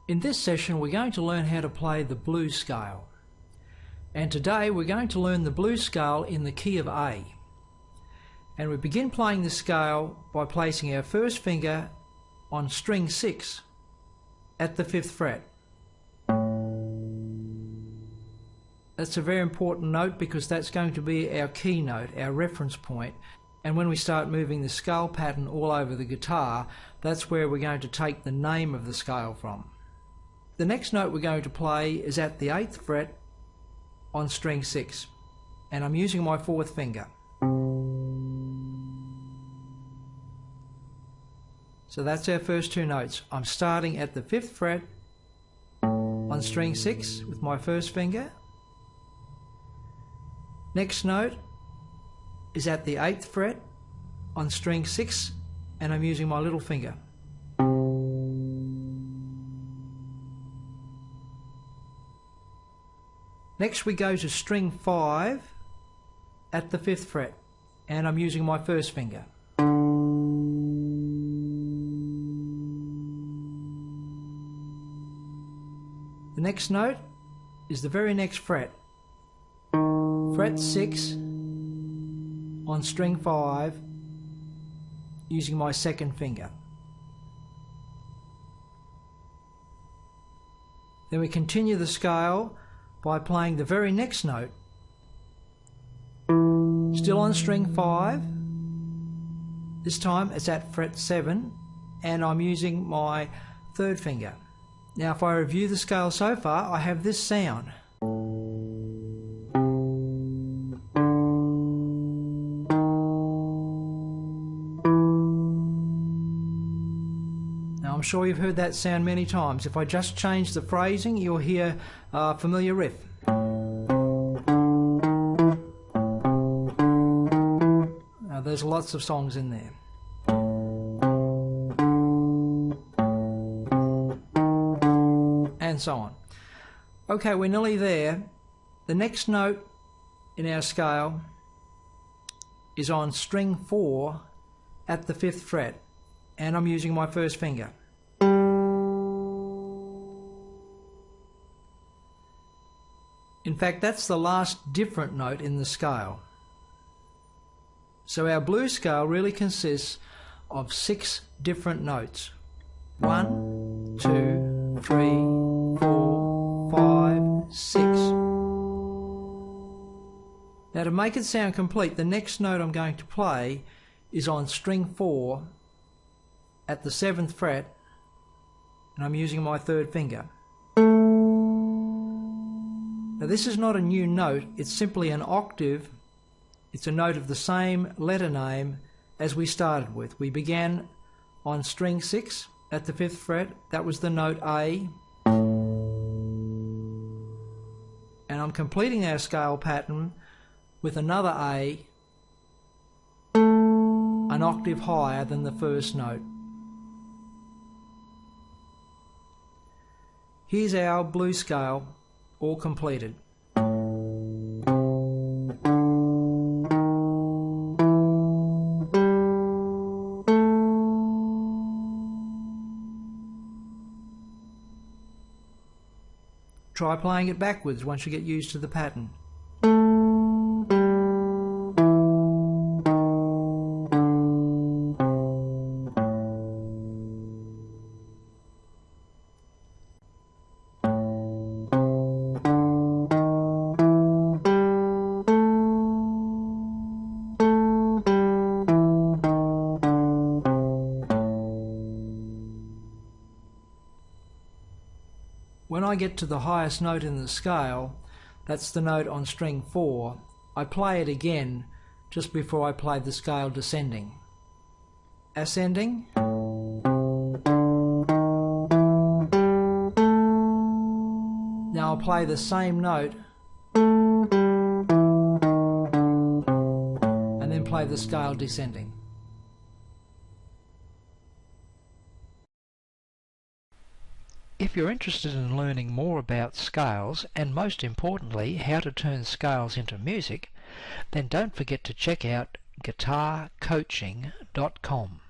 In this session we're going to learn how to play the blues scale, and today we're going to learn the blues scale in the key of A. And we begin playing the scale by placing our first finger on string 6 at the 5th fret. That's a very important note because that's going to be our key note, our reference point, and when we start moving the scale pattern all over the guitar, that's where we're going to take the name of the scale from. The next note we're going to play is at the 8th fret on string 6, and I'm using my 4th finger. So that's our first two notes. I'm starting at the 5th fret on string 6 with my first finger. Next note is at the 8th fret on string 6, and I'm using my little finger. Next we go to string 5 at the 5th fret, and I'm using my first finger. The next note is the very next fret, fret 6 on string 5, using my second finger. Then we continue the scale by playing the very next note, still on string 5. This time it's at fret 7, and I'm using my third finger. Now if I review the scale so far, I have this sound. Now I'm sure you've heard that sound many times. If I just change the phrasing, you'll hear a familiar riff. Now there's lots of songs in there. And so on. Okay, we're nearly there. The next note in our scale is on string 4 at the 5th fret, and I'm using my first finger. In fact, that's the last different note in the scale. So our blues scale really consists of 6 different notes. 1, 2, 3, 4, 5, 6. Now to make it sound complete, the next note I'm going to play is on string 4 at the 7th fret, and I'm using my third finger. Now this is not a new note, it's simply an octave. It's a note of the same letter name as we started with. We began on string 6 at the 5th fret, that was the note A, and I'm completing our scale pattern with another A, an octave higher than the first note. Here's our blues scale all completed. Try playing it backwards once you get used to the pattern. When I get to the highest note in the scale, that's the note on string 4, I play it again just before I play the scale descending. Ascending. Now I'll play the same note and then play the scale descending. If you're interested in learning more about scales, and most importantly how to turn scales into music, then don't forget to check out guitarcoaching.com.